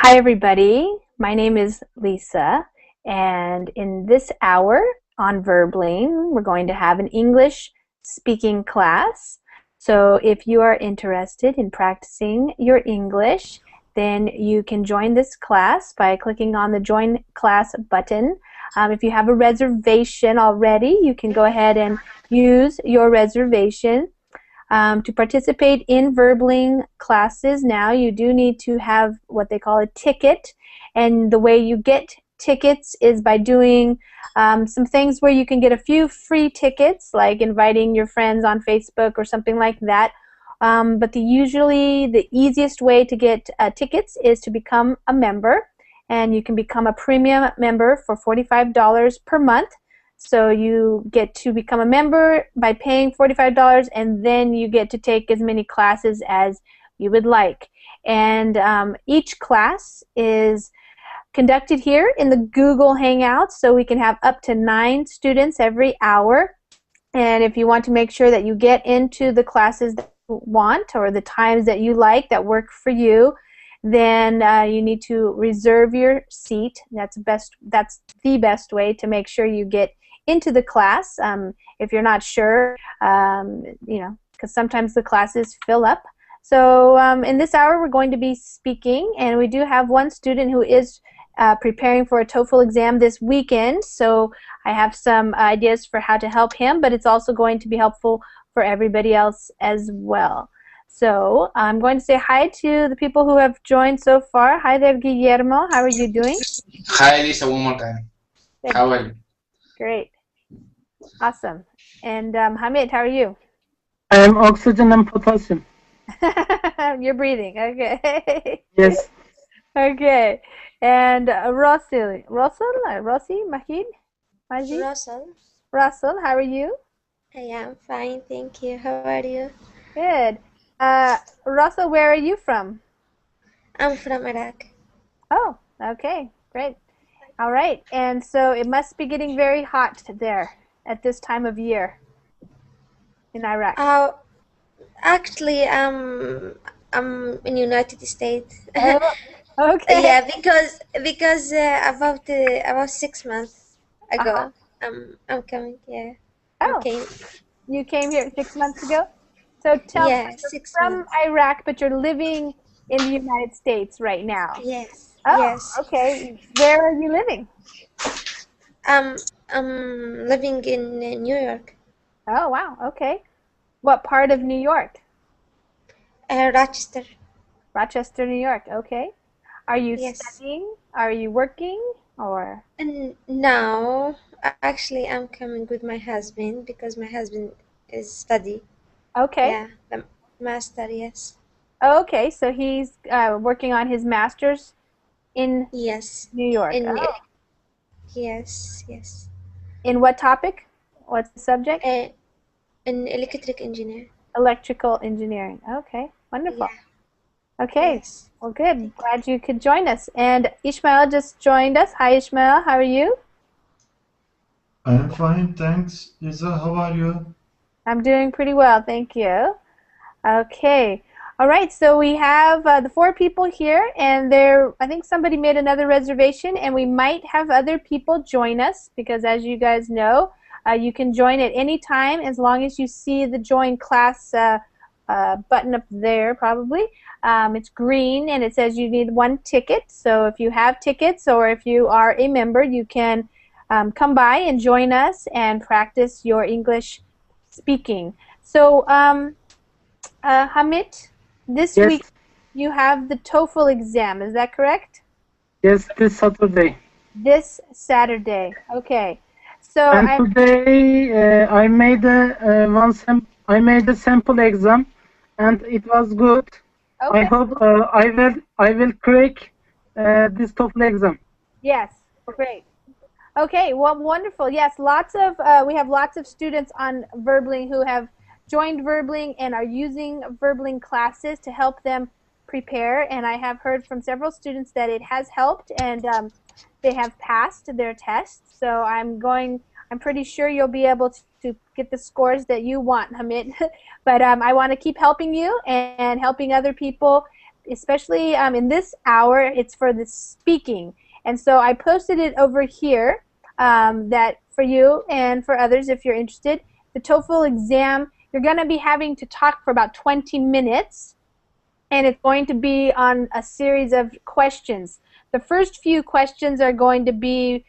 Hi, everybody. My name is Lisa, and in this hour on Verbling, we're going to have an English speaking class. So if you are interested in practicing your English, then you can join this class by clicking on the Join Class button. If you have a reservation already, you can go ahead and use your reservation. To participate in Verbling classes now, you do need to have what they call a ticket, and the way you get tickets is by doing some things where you can get a few free tickets, like inviting your friends on Facebook or something like that. But usually the easiest way to get tickets is to become a member, and you can become a premium member for $45 per month. So you get to become a member by paying $45, and then you get to take as many classes as you would like. And each class is conducted here in the Google Hangouts, so we can have up to 9 students every hour. And if you want to make sure that you get into the classes that you want or the times that you like that work for you, then you need to reserve your seat. That's the best way to make sure you get into the class. If you're not sure, because sometimes the classes fill up. So in this hour we're going to be speaking, and we do have one student who is preparing for a TOEFL exam this weekend, so I have some ideas for how to help him, but it's also going to be helpful for everybody else as well. So I'm going to say hi to the people who have joined so far. Hi there, Guillermo. How are you doing? Hi, Lisa, one more time. How are you? Great. Awesome. And Hamid, how are you? I'm oxygen and potassium. You're breathing. Okay. Yes. Okay. And Rossi, Mahid? Russell, how are you? I am fine, thank you. How are you? Good. Russell, where are you from? I'm from Iraq. Oh, okay. Great. All right. And so it must be getting very hot there at this time of year in Iraq. Actually, I'm in United States. Oh, okay. Yeah, because about 6 months ago, I'm coming. Yeah, Oh, came. you came here 6 months ago? So tell me, Yeah, you're 6 months. from Iraq, but you're living in the United States right now. Yes. Oh, Yes. okay. Where are you living? I'm living in New York. Oh, wow. Okay. What part of New York? Rochester. Rochester, New York. Okay. Are you Yes. studying? Are you working? Or? And now, actually, I'm coming with my husband because my husband is study. Okay. Yeah, the master, yes. Okay, so he's working on his master's in Yes. New York. In Oh. yes. In what topic? What's the subject? In electric engineer. Electrical engineering. Okay, wonderful. Yeah. Okay, Yes. well, good. Glad you could join us. And Ishmael just joined us. Hi, Ishmael. How are you? I'm fine, thanks. Lisa, how are you? I'm doing pretty well, thank you. Okay. All right, so we have the 4 people here, and I think somebody made another reservation, and we might have other people join us because, as you guys know, you can join at any time as long as you see the join class button up there, probably. It's green, and it says you need 1 ticket. So if you have tickets or if you are a member, you can come by and join us and practice your English speaking. So, Hamid, this Yes. week you have the TOEFL exam, is that correct? Yes, this Saturday. This Saturday. Okay. So And today I made a sample exam, and it was good. okay. I hope I will crack this TOEFL exam. Yes, great. Okay, well, wonderful. Yes, we have lots of students on Verbling who have joined Verbling and are using Verbling classes to help them prepare. And I have heard from several students that it has helped, and they have passed their tests. So I'm pretty sure you'll be able to get the scores that you want, Hamid. But I want to keep helping you and helping other people especially in this hour, it's for the speaking. And so I posted it over here that for you and for others if you're interested. The TOEFL exam, you're going to be having to talk for about 20 minutes, and it's going to be on a series of questions. The first few questions are going to be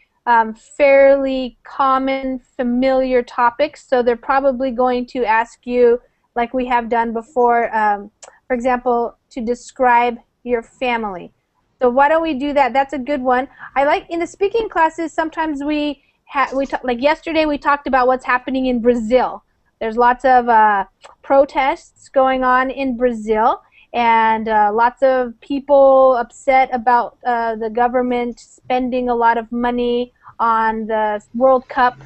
fairly common, familiar topics, so they're probably going to ask you, like we have done before, for example, to describe your family. So why don't we do that? That's a good one. I like in the speaking classes, sometimes like yesterday we talked about what's happening in Brazil. There's lots of protests going on in Brazil, and lots of people upset about the government spending a lot of money on the World Cup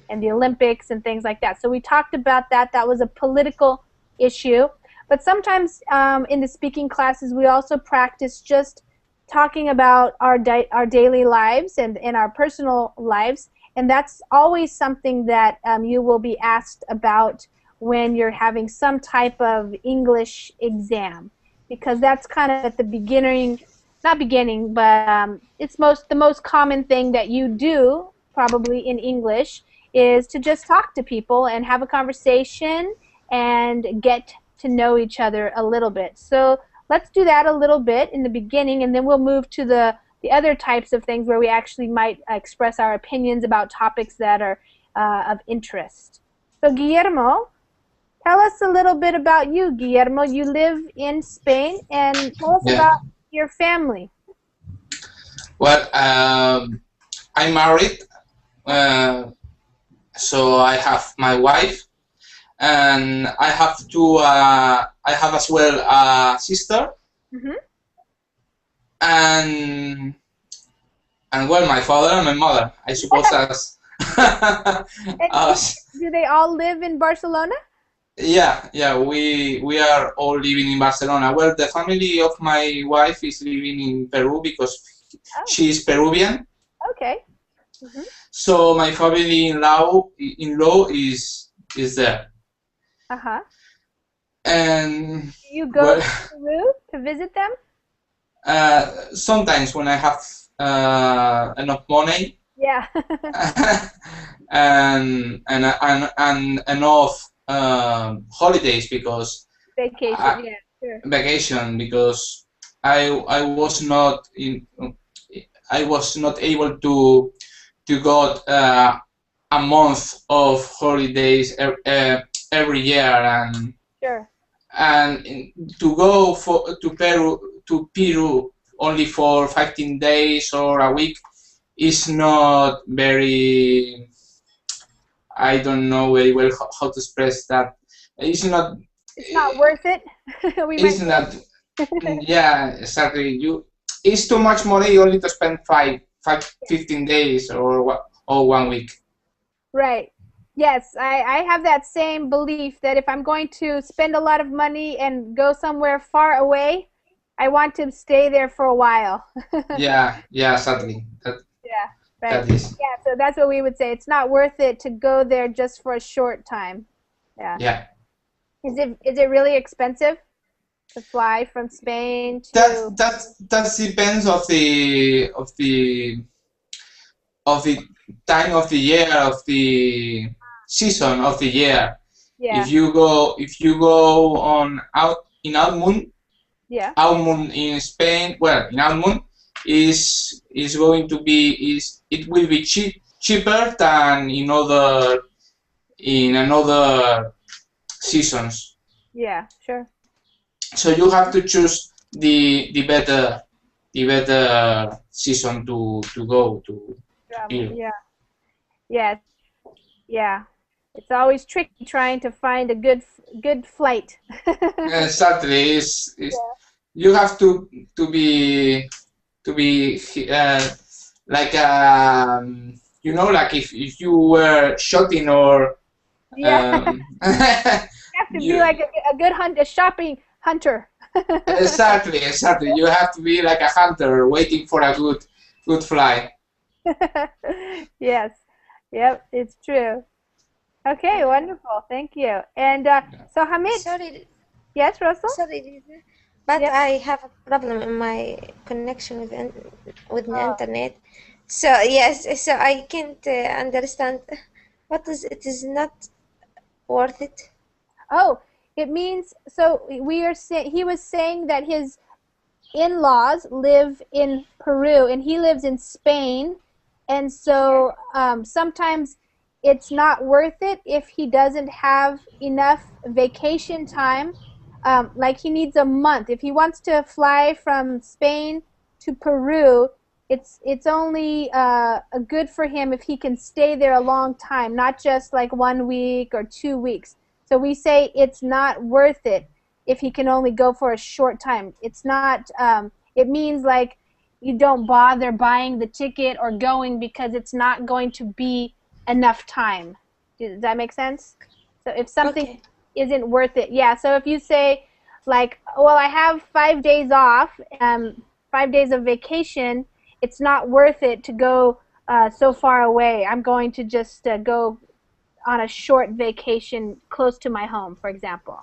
and the Olympics and things like that. So we talked about that. That was a political issue. But sometimes in the speaking classes we also practice just talking about our daily lives and our personal lives, and that's always something that you will be asked about when you're having some type of English exam, because that's kind of at the beginning, not beginning, but it's the most common thing that you do probably in English is to just talk to people and have a conversation and get to know each other a little bit. So let's do that a little bit in the beginning, and then we'll move to the other types of things where we actually might express our opinions about topics that are of interest. So Guillermo, tell us a little bit about you, Guillermo. You live in Spain, and tell us about your family. Well, I'm married, so I have my wife, and I have I have as well a sister, and well, my father and my mother, I suppose. Do they all live in Barcelona? Yeah, we are all living in Barcelona. Well, the family of my wife is living in Peru because she is Peruvian. Okay. So my family-in-law is there. And do you go to Peru to visit them? Sometimes when I have enough money. Yeah. and enough holidays, because vacation. Sure. Vacation, because I was not able to go a month of holidays every year, and sure. And to go to Peru only for 15 days or a week is not very, I don't know very well how to express that. It's not worth it. It's not. Yeah, exactly. It's too much money only to spend 15 days or 1 week. Right. Yes, I have that same belief that if I'm going to spend a lot of money and go somewhere far away, I want to stay there for a while. Yeah, exactly. Yeah, right. Yeah, so that's what we would say. It's not worth it to go there just for a short time. Yeah. Yeah. Is it really expensive to fly from Spain to? That depends of the time of the year, of the season of the year. Yeah. If you go in Almun, yeah. Almun in Spain, well, in Almun is going to be it will be cheaper than in another seasons. Yeah, sure. So you have to choose the better season to go to. Yeah. Yes. Yeah. It's always tricky trying to find a good flight. Exactly. You have to be like like if you were shooting or yeah. You have to be like a good shopping hunter. Exactly. You have to be like a hunter waiting for a good flight. Yes. Yep, it's true. Okay, wonderful. Thank you. And so Hamid. Sorry. Yes, Russell? Sorry, but Yep. I have a problem in my connection with the Oh. internet. So yes, so I can't understand what is it is not worth it. Oh, it means so we are saying he was saying that his in-laws live in Peru and he lives in Spain, and so sometimes it's not worth it if he doesn't have enough vacation time. Like he needs a month if he wants to fly from Spain to Peru. It's only good for him if he can stay there a long time, not just like 1 week or 2 weeks. So we say it's not worth it if he can only go for a short time. It's not, it means like you don't bother buying the ticket or going because it's not going to be enough time. Does that make sense? So if something Okay. isn't worth it, yeah. So if you say, like, well, I have 5 days off, 5 days of vacation, it's not worth it to go so far away. I'm going to just go on a short vacation close to my home, for example.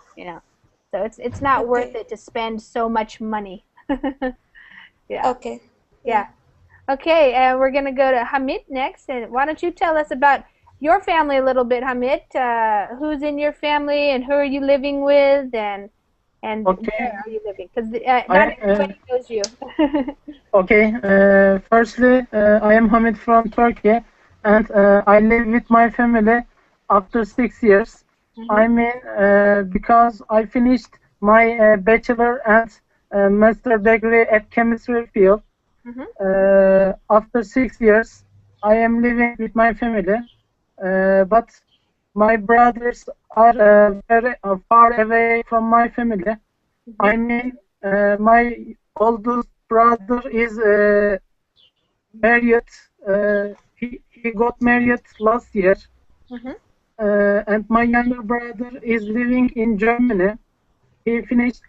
So it's not worth Okay. it to spend so much money. Yeah, Okay. Yeah. yeah. Okay, we're gonna go to Hamid next, and why don't you tell us about your family a little bit, Hamid? Who's in your family, and who are you living with, and Okay. where are you living? Because I not everybody knows you. Okay. Firstly, I am Hamid from Turkey, and I live with my family after 6 years. Mhm. I mean, because I finished my bachelor and master degree at chemistry field. Mhm. After 6 years, I am living with my family, but my brothers are very far away from my family. I Mhm. mean, my oldest brother is married. He got married last year, Mhm. and my younger brother is living in Germany. He finished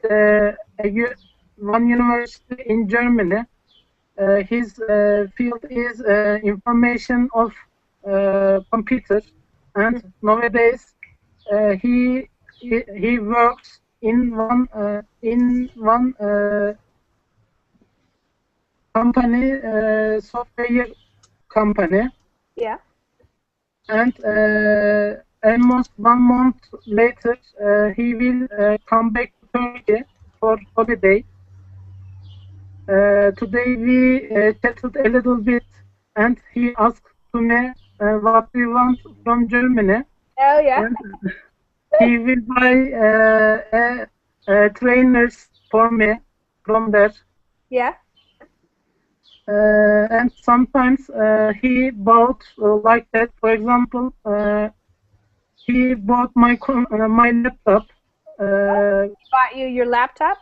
one university in Germany. His field is information of computer, and Mhm. nowadays he works in one company, software company, Yeah. and almost 1 month later he will come back to Turkey for holiday. Today we chatted a little bit, and he asked to me what we want from Germany, Oh yeah. and he will buy trainers for me from there. Yeah. And sometimes he bought like that. For example, he bought my laptop. Bought you your laptop?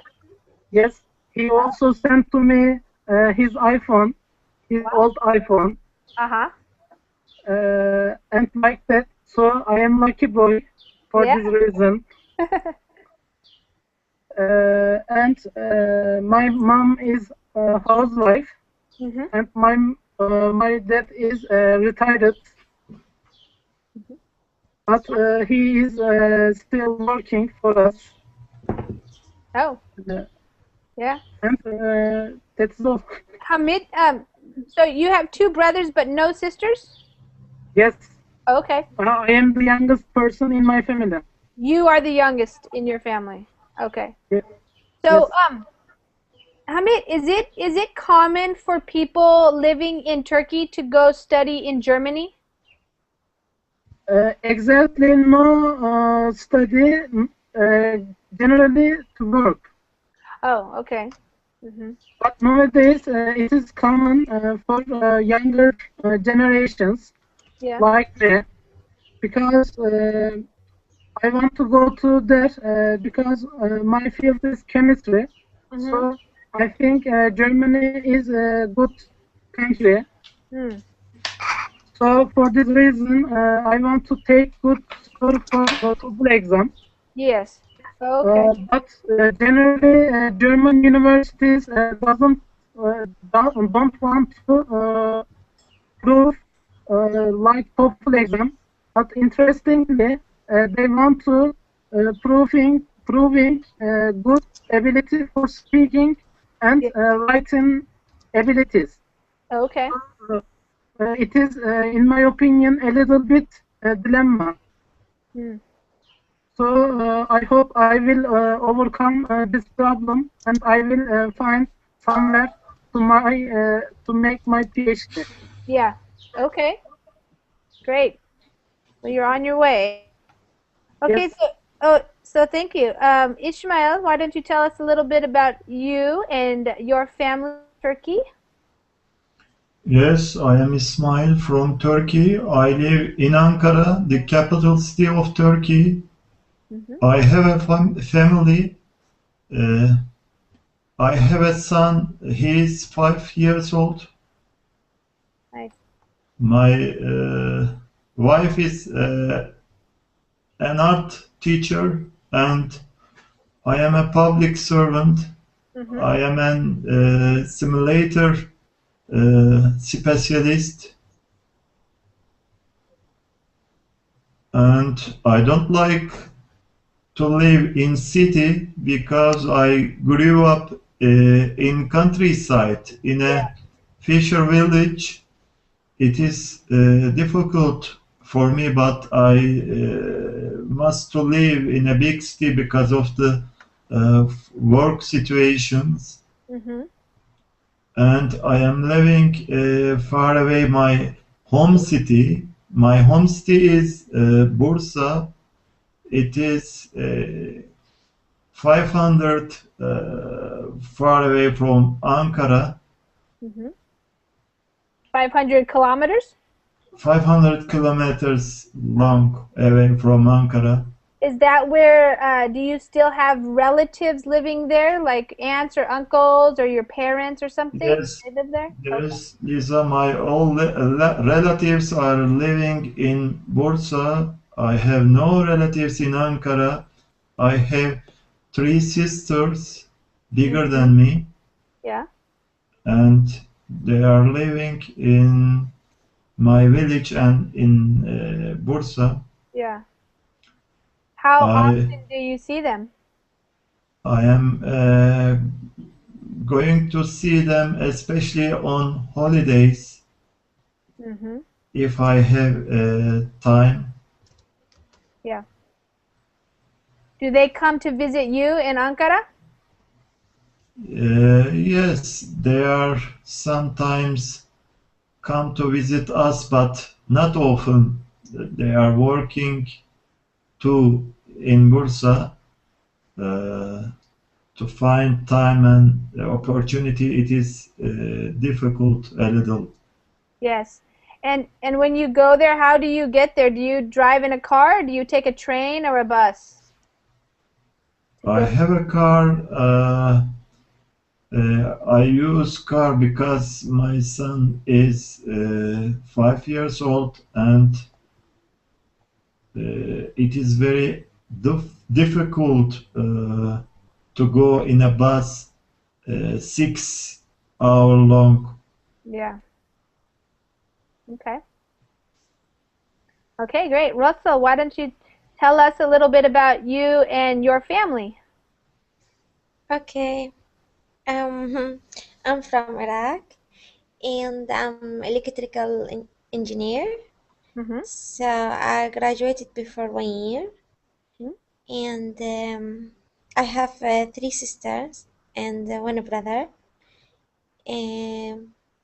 Yes, he also sent to me his iPhone, his Wow. old iPhone, Uh-huh. and like that. So I am lucky boy for Yeah. this reason. And my mom is a housewife, Mhm. and my dad is retired, but he is still working for us. Oh, Uh, yeah. and that's all. Hamid, so you have two brothers but no sisters? Yes, Okay. I am the youngest person in my family. You are the youngest in your family. Okay. Ye- So, Yes, Hamid, is it common for people living in Turkey to go study in Germany? exactly no study, uh, generally to work. Oh, okay. Mhm. But nowadays it is common for younger generations Yeah. like me, because I want to go to there because my field is chemistry. Mhm. So I think Germany is a good country. Hmm. So for this reason, I want to take good score for TOEFL exam. Yes. Okay. But generally, German universities don't want to prove like TOEFL exam. But interestingly, they want to proving proving good ability for speaking and Yeah. writing abilities. Okay. It is, in my opinion, a little bit dilemma. Hmm. So I hope I will overcome this problem, and I will find somewhere to make my PhD. Yeah. Okay. Great. Well, you're on your way. Okay. Yes. So thank you. Ishmael, why don't you tell us a little bit about you and your family in Turkey? Yes, I am Ismail from Turkey. I live in Ankara, the capital city of Turkey. Mm-hmm. I have a family. Uh, I have a son. He is 5 years old. Nice. My wife is an art teacher, and I am a public servant. Mm-hmm. I am an simulator specialist, and I don't like to live in city because I grew up in countryside in Yeah. a fisher village. It is difficult for me, but I must to live in a big city because of the work situations, Mm-hmm. and I am living far away my home city. My home city is Bursa. It is 500 far away from Ankara, Mm-hmm. 500 kilometers? 500 kilometers long away from Ankara. Is that where, do you still have relatives living there, like aunts or uncles or your parents or something? Yes, They live there? Okay. yes, Lisa, my all relatives are living in Bursa. I have no relatives in Ankara. I have three sisters bigger Mm-hmm. than me, Yeah. and they are living in my village and in Bursa. Yeah. How I often do you see them? I am going to see them, especially on holidays, Mm-hmm. if I have time. Yeah. Do they come to visit you in Ankara? Yes, they are sometimes come to visit us, but not often. They are working too in Bursa. Uh, to find time and opportunity, it is difficult a little. Yes. And when you go there, how do you get there? Do you drive in a car? Or do you take a train or a bus to I go? have a car. I use car because my son is 5 years old, and it is very difficult to go in a bus 6 hour long. Yeah. Okay. Okay, great. Russell, why don't you tell us a little bit about you and your family? Okay. I'm from Iraq and I'm electrical engineer. Mm-hmm. So I graduated before 1 year, Mm-hmm. and I have three sisters and one brother.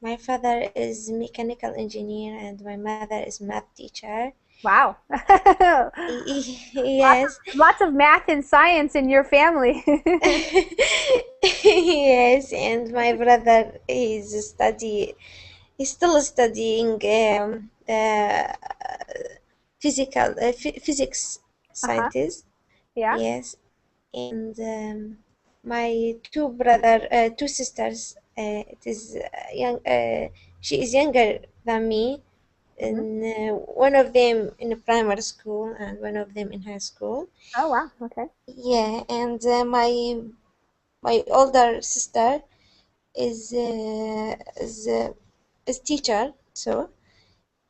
My father is mechanical engineer and my mother is math teacher. Wow. Yes. Lots of math and science in your family. Yes, and my brother he's still studying physics Uh-huh. scientist. Yeah. Yes, and my two sisters. It is young. She is younger than me, Mm-hmm. and one of them in primary school and one of them in high school. Oh, wow. Okay. Yeah, and my older sister is uh, is uh, is teacher. So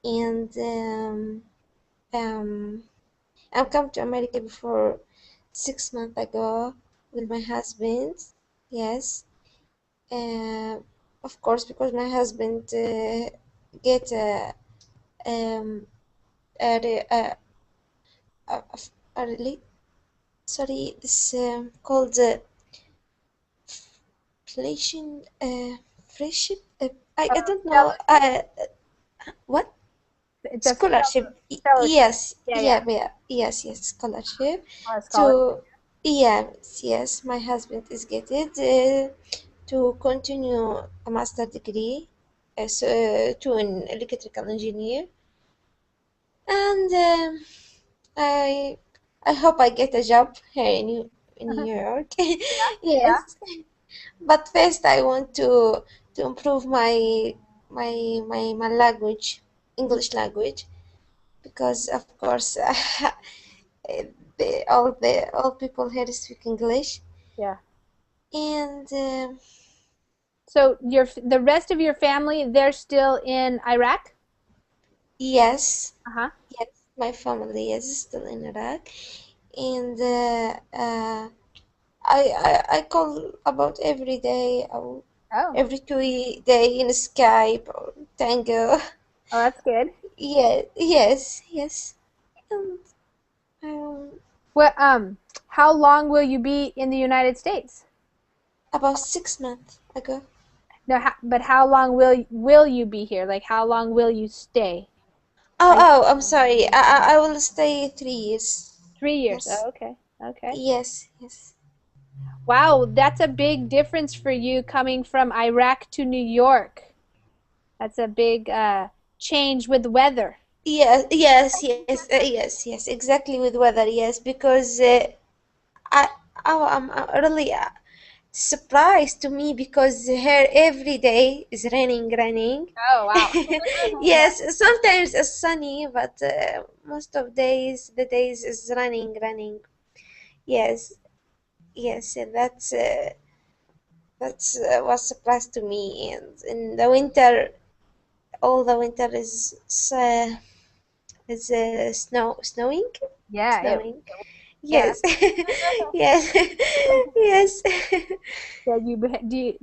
and um, I've come to America before 6 months ago with my husband. Yes. Of course, because my husband get um, a, re- a really sorry, this called inflation friendship. I don't know. What It's a scholarship? fellowship. Yes, Yeah, yeah. yes, scholarship Oh, a scholarship. to yes. My husband is getting to continue a master degree as to an electrical engineer, and I I hope I get a job here in New York. Yeah. Yes, but first I want to improve my language, English language, because of course all people here speak English, Yeah. and So the rest of your family, they're still in Iraq? yes, Uh-huh. yes, my family is still in Iraq, and I call about every day or Oh. every 2 day in Skype or Tango. Oh, that's good. Yeah, yes. And, um, Well, how long will you be in the United States? about 6 months ago. No, but how long will you be here? Like, how long will you stay? Are you I'm sorry. I will stay 3 years. 3 years? Yes, Oh, okay. Okay. yes. Wow, that's a big difference for you coming from Iraq to New York. That's a big change with weather. Yes. Exactly with weather. Yes, because I, I'm really surprised to me because here every day is raining. Oh, wow. Yeah. Yes, sometimes it's sunny, but most of the days is raining. Yes, yes, and that's was surprise to me. And in the winter, all the winter is snowing, Yeah, snowing. yeah. Yes, yes, yes. Yeah,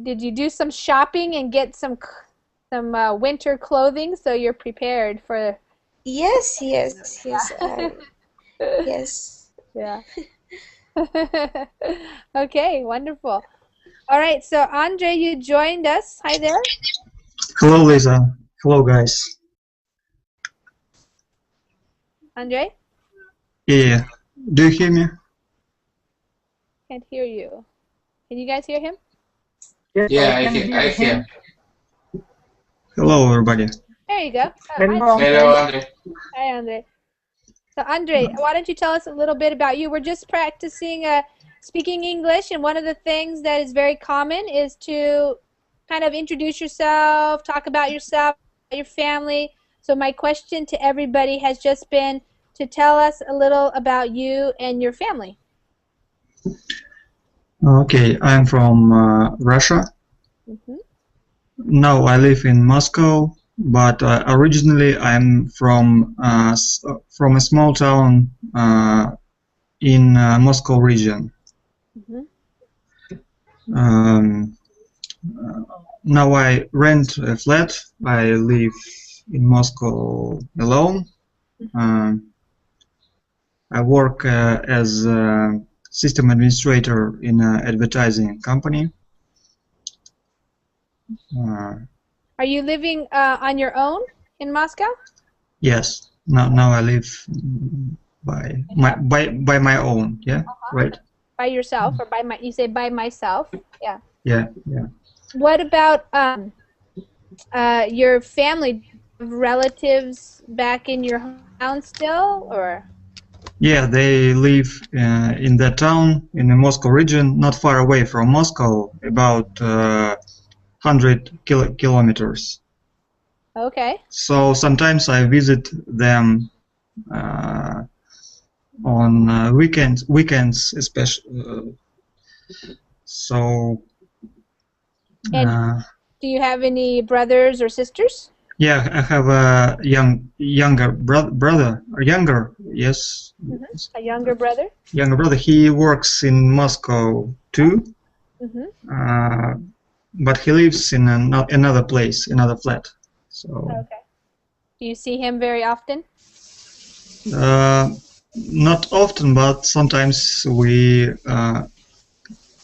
did you do some shopping and get some winter clothing so you're prepared for Yes. Yes. yeah. Okay, wonderful. All right, so Andre, you joined us. Hi there. Hello, Lisa. Hello, guys. Andre, Yeah. Do you hear me? can't hear you. Can you guys hear him? Yes, Yeah, I can hear I him. hear. Hello, everybody. There you go. Hello, Hello, Andre. Andre. Hi, Andre. So, Andre, why don't you tell us a little bit about you? We're just practicing speaking English, and one of the things that is very common is to kind of introduce yourself, talk about yourself, your family. So, my question to everybody has just been to tell us a little about you and your family. Okay, I'm from Russia. Mm-hmm. Now I live in Moscow, but originally I'm from a small town in Moscow region. Mm-hmm. Um, Now I rent a flat. I live in Moscow alone. I work as a system administrator in an advertising company. Are you living on your own in Moscow? Yes. Now I live by my own. Yeah. Right. By yourself, or you say by myself? Yeah. Yeah. What about your family? Relatives back in your hometown still, or? Yeah. They live in the town in the Moscow region, not far away from Moscow, about 100 kilometers. Okay. So sometimes I visit them on weekends especially. So. And do you have any brothers or sisters? Yeah, I have a younger brother, or younger, yes, A younger brother? younger brother. He works in Moscow too, Mm-hmm. but he lives in another place, another flat. So Okay. Do you see him very often? not often, but sometimes we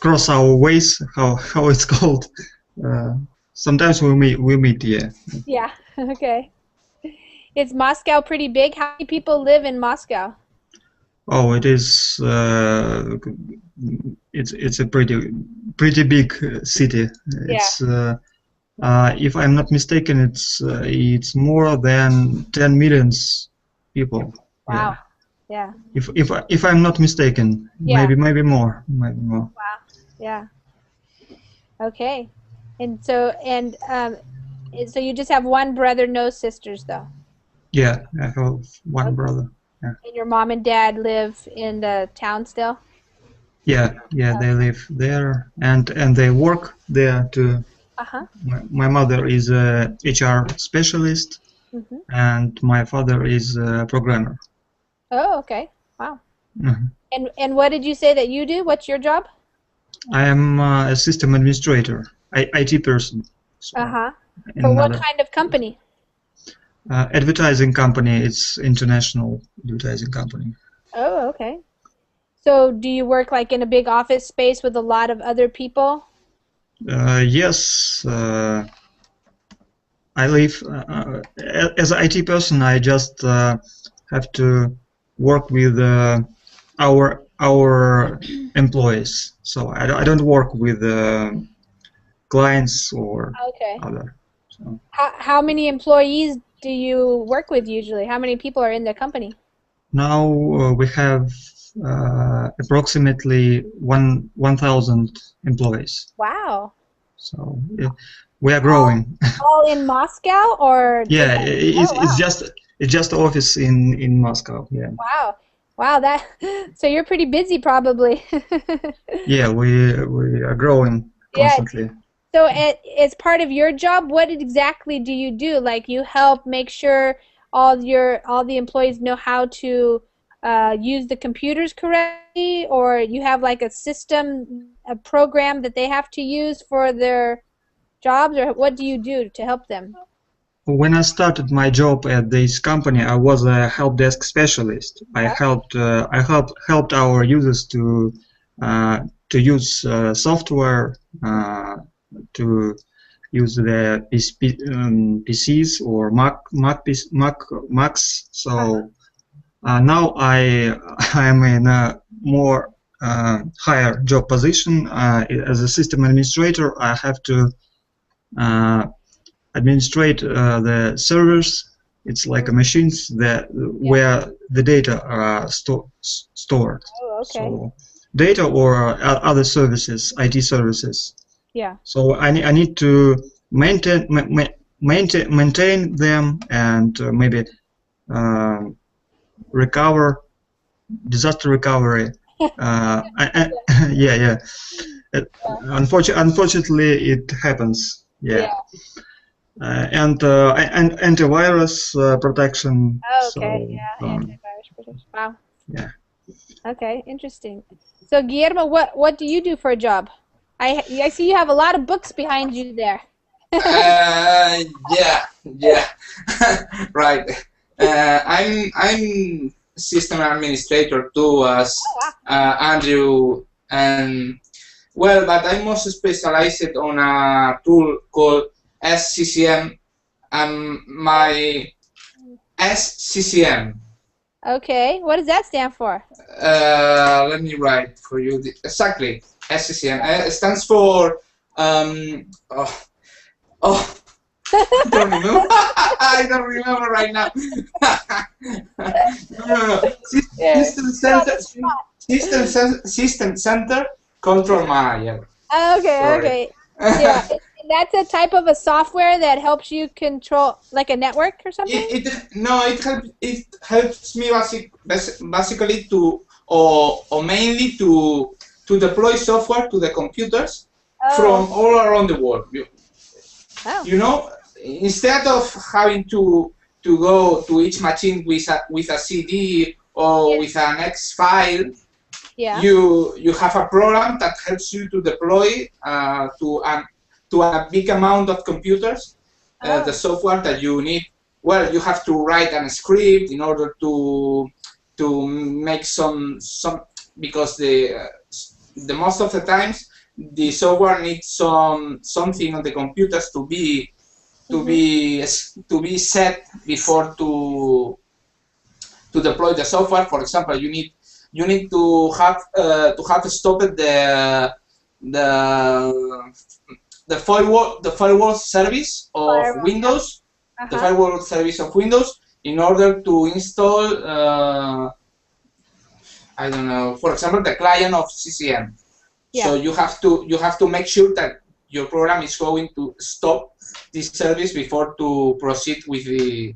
cross our ways. How it's called? Sometimes we meet. Yeah. Yeah. Okay. Is Moscow pretty big? How many people live in Moscow? Oh, it is. It's a pretty big city. It's if I'm not mistaken, it's more than 10 millions people. Wow. Yeah. Yeah. If I'm not mistaken, Yeah. maybe more, maybe more. Wow. Yeah. Okay. And so you just have one brother, no sisters, though. Yeah, I have one Okay. brother. Yeah. And your mom and dad live in the town still? Yeah, they live there and they work there too. Uh-huh. My mother is a HR specialist Mm-hmm. and my father is a programmer. Oh, okay. Wow. Mhm. And what did you say that you do? What's your job? I am a system administrator, IT person. So Uh-huh. in For what another kind of company? advertising company. It's international advertising company. Oh, okay. So do you work like in a big office space with a lot of other people? Yes, I live as an IT person. I just have to work with our employees. So I don't work with clients or Okay. other. So How many employees do you work with usually? How many people are in the company? now we have approximately 1,000 employees. Wow. So we are growing. All in Moscow or Yeah, Oh, wow. it's just office in Moscow. Yeah. Wow. Wow, that so you're pretty busy probably. Yeah, we are growing Yeah. constantly. So as part of your job, what exactly do you do? Like you help make sure all the employees know how to use the computers correctly, or you have like a system, a program that they have to use for their jobs, or what do you do to help them? When I started my job at this company, I was a help desk specialist. I helped our users to use software, to use the PCs or Macs. So now I am in a more higher job position as a system administrator. I have to administrate the servers. It's like a machines that where the data are stored. Oh, okay. So data or other services, IT services. Yeah. So I need to maintain them and maybe recover disaster recovery. Yeah. Unfortunately, it happens. Yeah. And antivirus protection. Oh, okay. So, Yeah, antivirus protection. Wow. Yeah. Okay, interesting. So Guillermo, what do you do for a job? I see you have a lot of books behind you there. Yeah, right. I'm system administrator too, as Andrew, and well, but I'm most specialized on a tool called SCCM, and my SCCM. Okay, what does that stand for? Let me write for you exactly. SCCM stands for I don't remember. I don't remember right now. No. System Center Control Manager. Okay, Sorry. okay. Yeah, that's a type of a software that helps you control, like a network or something? It helps me basically to or mainly to deploy software to the computers from all around the world. Oh. You know, instead of having to go to each machine with a CD or with an X file, you have a program that helps you to deploy to a big amount of computers the software that you need. Well, you have to write a script in order to make some because the most of the times the software needs something on the computers to be set before to deploy the software. For example, you need to have stopped the firewall service of Windows, the firewall service of Windows, in order to install I don't know, for example, the client of CCM. So you have to make sure that your program is going to stop this service before to proceed with the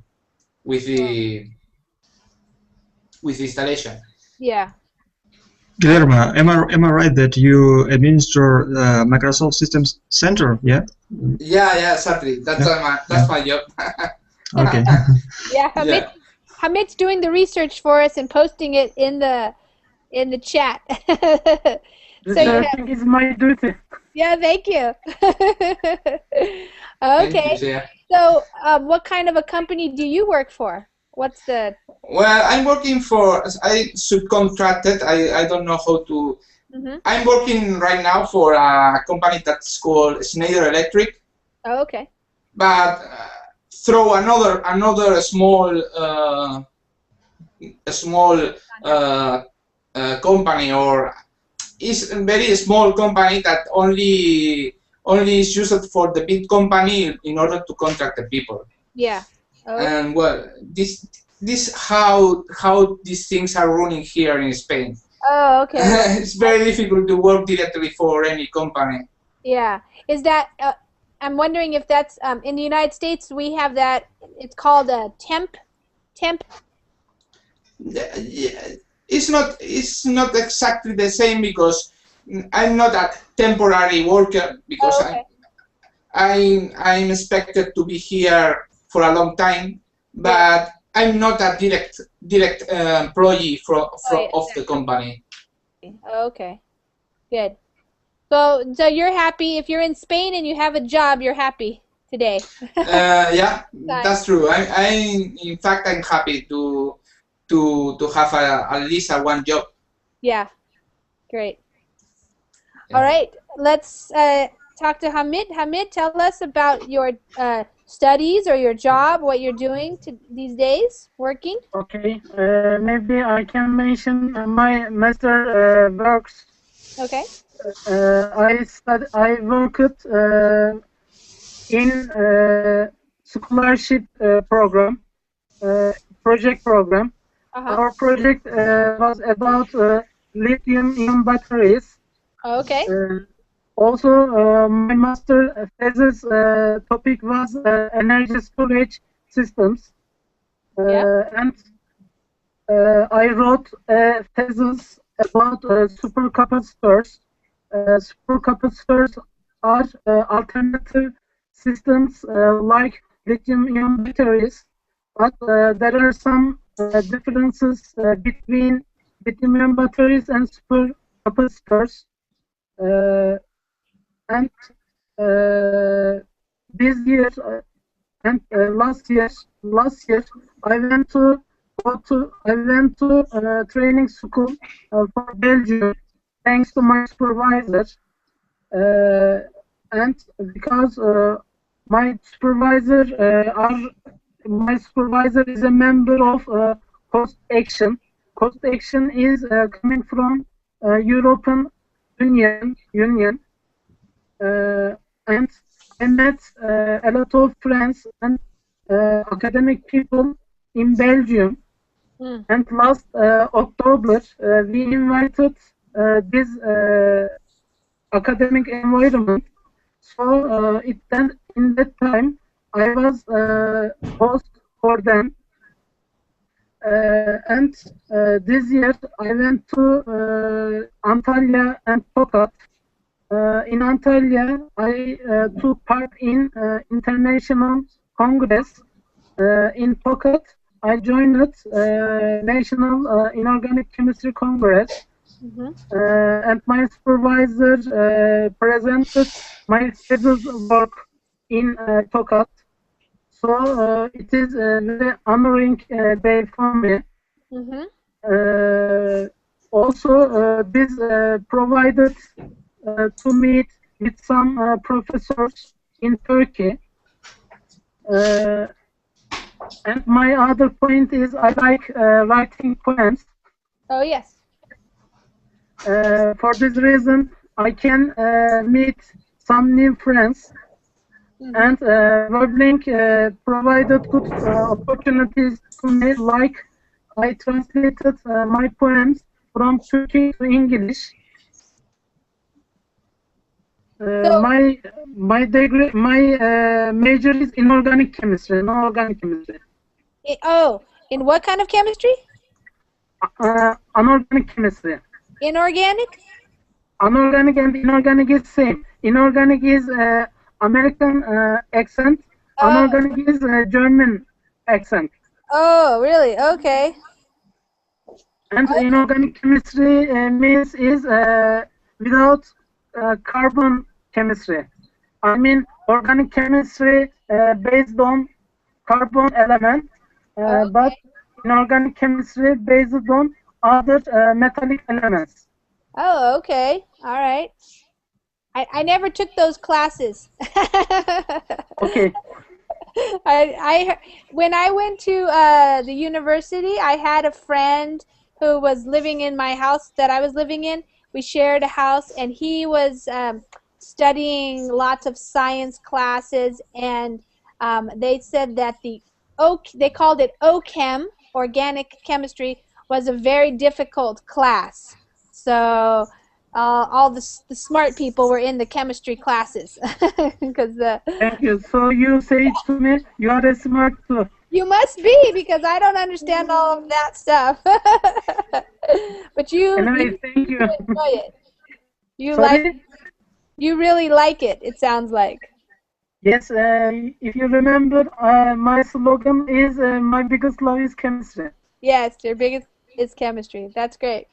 installation. Yeah. Guillermo, am I right that you administer Microsoft Systems Center? Yeah. Yeah, exactly. That's my job. Okay. Yeah, Hamid's doing the research for us and posting it in the chat. Researching is my duty. Yeah, thank you. Okay. Thank you, so, what kind of a company do you work for? What's the? Well, I'm working for. I subcontracted. I don't know how to. I'm working right now for a company that's called Schneider Electric. Oh, okay. But through another small company, or is a very small company that only is used for the big company in order to contract the people. Yeah. Oh. And well, this how these things are running here in Spain. Oh, okay. It's very difficult to work directly for any company. Yeah. Is that? I'm wondering if that's in the United States. We have that. It's called a temp. Yeah, it's not exactly the same, because I'm not a temporary worker, because I'm expected to be here for a long time, but I'm not a direct employee of the company. Okay, good. So you're happy if you're in Spain and you have a job. You're happy today. Yeah, that's true. In fact, I'm happy to have at least one job. Yeah, great. Yeah. All right, let's talk to Hamid. Hamid, tell us about your studies or your job, what you're doing these days, working. Okay, maybe I can mention my master works. Okay. I worked in scholarship program, project program. Our project was about lithium-ion batteries. Okay. Also, my master thesis topic was energy storage systems. And I wrote a thesis about supercapacitors. Supercapacitors are alternative systems like lithium-ion batteries, but there are some differences between lithium-ion batteries and supercapacitors. And this year and last year I went to training school for Belgium, thanks to my supervisor, and because my supervisor is a member of Cost Action. Cost Action is coming from European Union, and I met a lot of friends and academic people in Belgium. And last October, we invited this academic environment. So in that time, I was host for them. And this year, I went to Antalya and Tokat. In Antalya, I took part in international congress. In Tokat, I joined National Inorganic Chemistry Congress, and my supervisor presented my thesis work in Tokat. So it is a very honoring day for me. Also, this provided to meet with some professors in Turkey. And my other point is I like writing poems. Oh, yes. For this reason, I can meet some new friends. And Verbling provided good opportunities to me, like I translated my poems from Turkish to English. My degree, my major is inorganic chemistry, non-organic chemistry. In what kind of chemistry? Anorganic chemistry. Inorganic? Anorganic and inorganic is same. Inorganic is American accent. Anorganic is German accent. Oh, really? Okay. And inorganic chemistry means is without carbon chemistry. I mean organic chemistry based on carbon element, but inorganic chemistry based on other metallic elements. Oh, okay. All right. I never took those classes. Okay. When I went to the university, I had a friend who was living in my house that I was living in. We shared a house, and he was studying lots of science classes, and they said that they called it OChem, organic chemistry, was a very difficult class. So all the smart people were in the chemistry classes. Thank you. So you say to me, you are a smart too. You must be, because I don't understand all of that stuff. But Anyway, thank you. Enjoy it. You really like it, it sounds like. Yes, if you remember, my slogan is my biggest love is chemistry. Yes, your biggest is chemistry. That's great.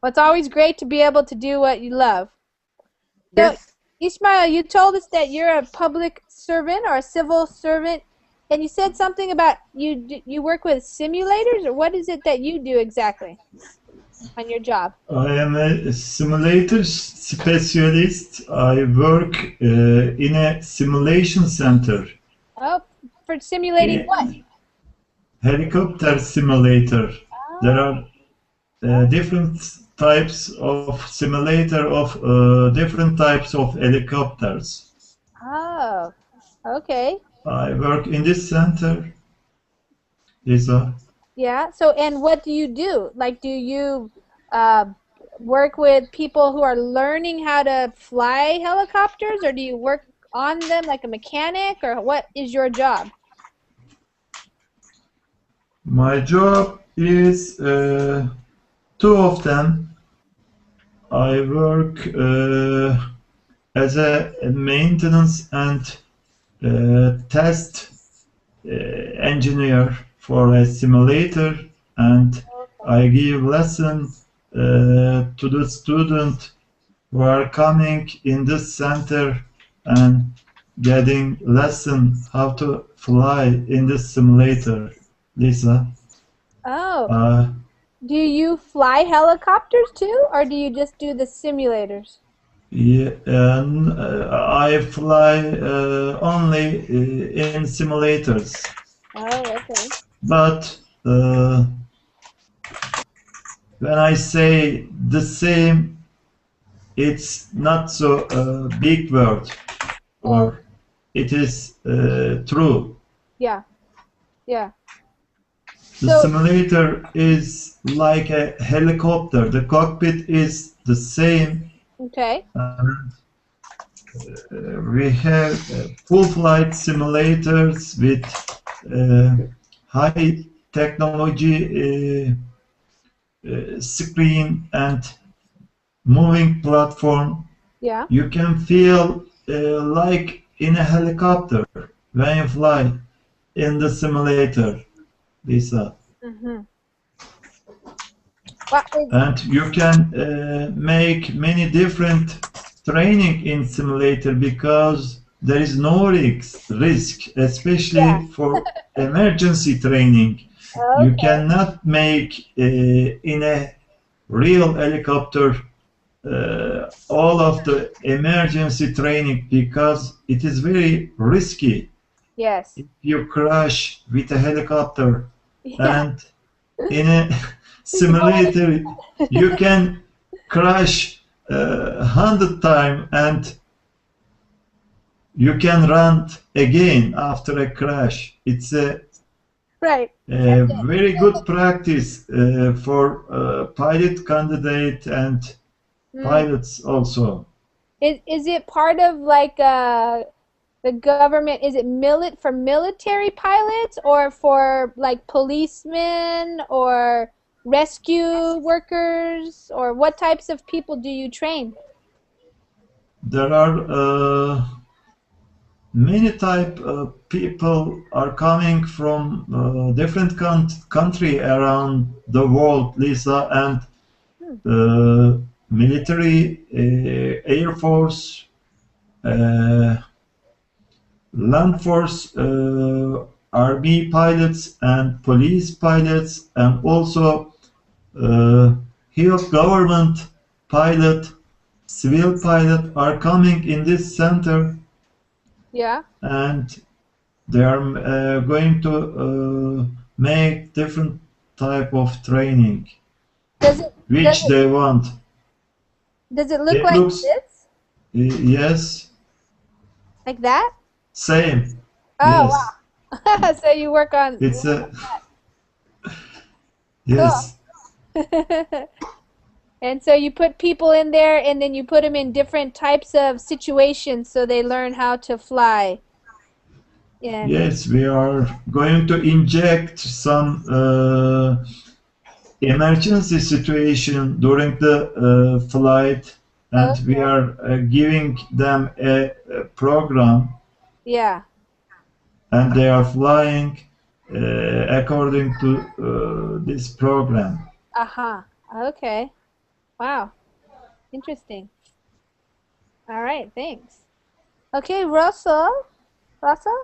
Well, it's always great to be able to do what you love. So, Yes. Ismail, you told us that you're a public servant or a civil servant, and you said something about you work with simulators, or what is it that you do exactly on your job? I am a simulator specialist. I work in a simulation center. Oh, for simulating what? Helicopter simulator. There are different types of simulator of different types of helicopters. Oh, okay. I work in this center. Lisa. Yeah. So, and what do you do? Like, do you work with people who are learning how to fly helicopters, or do you work on them like a mechanic, or what is your job? My job is two of them. I work as a maintenance and test engineer for a simulator, and I give lesson to the student who are coming in this center and getting lesson how to fly in this simulator, Lisa. Oh. Do you fly helicopters too, or do you just do the simulators? Yeah, I fly only in simulators. Oh, okay. But when I say the same, it's not so big word, or it is true. Yeah, yeah. The simulator is like a helicopter. The cockpit is the same. Okay. We have full flight simulators with high technology screen and moving platform. Yeah. You can feel like in a helicopter when you fly in the simulator, Lisa. Mm-hmm. Well, And you can make many different training in simulator because there is no risk, yeah. especially for emergency training. You Okay. cannot make in a real helicopter all of the emergency training because it is very risky. Yes. If you crash with a helicopter Yeah. and in a You don't want simulator you can crash 100 times and you can run again after a crash. It's right. a very good practice for pilot candidate and Mm. pilots also. Is it part of like the government? Is it for military pilots or for like policemen or rescue workers, or what types of people do you train? There are many type of people are coming from different country around the world, Lisa, and Hmm. military, air force, uh, land force, army pilots and police pilots, and also here government pilot, civil pilot are coming in this center, Yeah. and they are going to make different type of training Does it does which it they want. does it look It like looks this? yes, Like that? same. Oh Yes, wow. So you work on it's a cool. yes, And so you put people in there and then you put them in different types of situations so they learn how to fly. And yes. We are going to inject some emergency situation during the flight, and we okay. are giving them a program, Yeah. and they are flying according to this program. Uh-huh. Okay. Wow. Interesting. All right, thanks. Okay, Russell. Russell?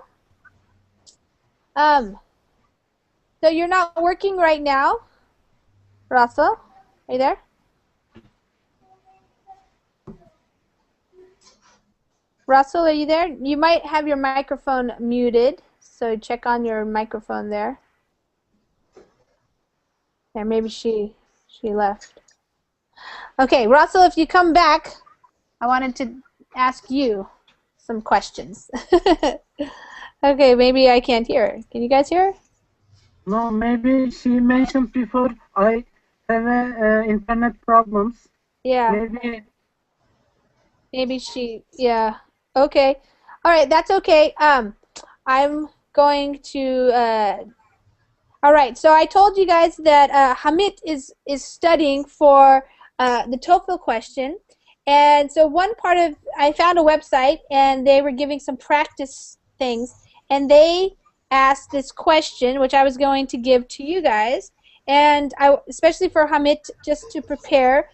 Um, so you're not working right now, Russell? Are you there? Russell, are you there? You might have your microphone muted, so check on your microphone there. Or maybe she left. Okay, Russell, if you come back, I wanted to ask you some questions. Okay, maybe I can't hear her. Can you guys hear her? No, maybe she mentioned before I have internet problems. Yeah. Maybe she, yeah. Okay. All right, that's okay. I'm going to, all right, so I told you guys that Hamid is studying for the TOEFL question. And so one part of, I found a website and they were giving some practice things. And they asked this question, which I was going to give to you guys. And especially for Hamid, just to prepare,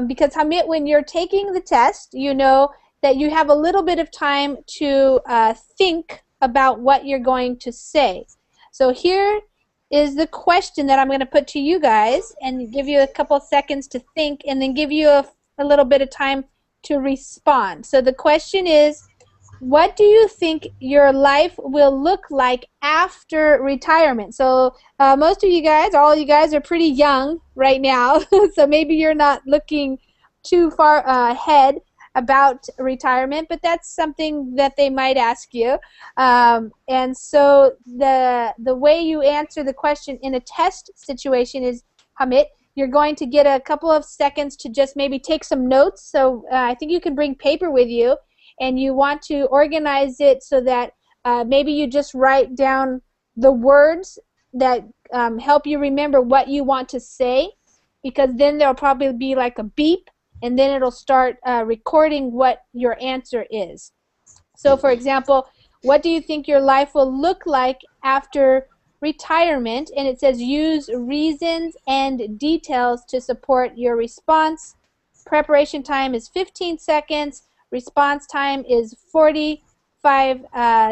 because Hamid, when you're taking the test, you know that you have a little bit of time to think about what you're going to say. So here is the question that I'm going to put to you guys and give you a couple seconds to think and then give you a little bit of time to respond. So the question is, what do you think your life will look like after retirement? So most of you guys, all of you guys are pretty young right now, so maybe you're not looking too far ahead about retirement, but that's something that they might ask you. And so the way you answer the question in a test situation is, Hamid, you're going to get a couple of seconds to just maybe take some notes. So I think you can bring paper with you, and you want to organize it so that maybe you just write down the words that help you remember what you want to say, because then there'll probably be like a beep, and then it'll start recording what your answer is. So for example, what do you think your life will look like after retirement? And it says use reasons and details to support your response. Preparation time is 15 seconds. Response time is 45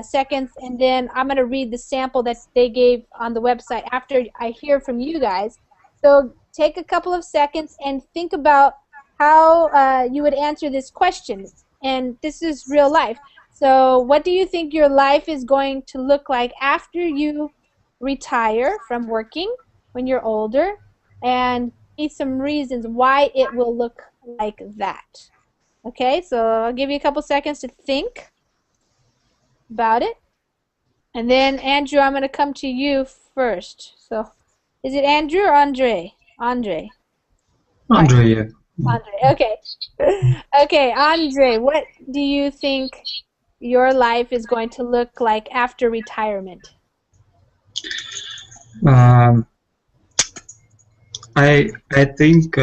seconds. And then I'm going to read the sample that they gave on the website after I hear from you guys. So take a couple of seconds and think about how you would answer this question. And this is real life. So what do you think your life is going to look like after you retire from working when you're older? And give some reasons why it will look like that. Okay, so I'll give you a couple seconds to think about it. And then, Andrew, I'm going to come to you first. So is it Andrew or Andre? Andre. Andre, yeah. Andre, okay. Okay, Andre, what do you think your life is going to look like after retirement? I think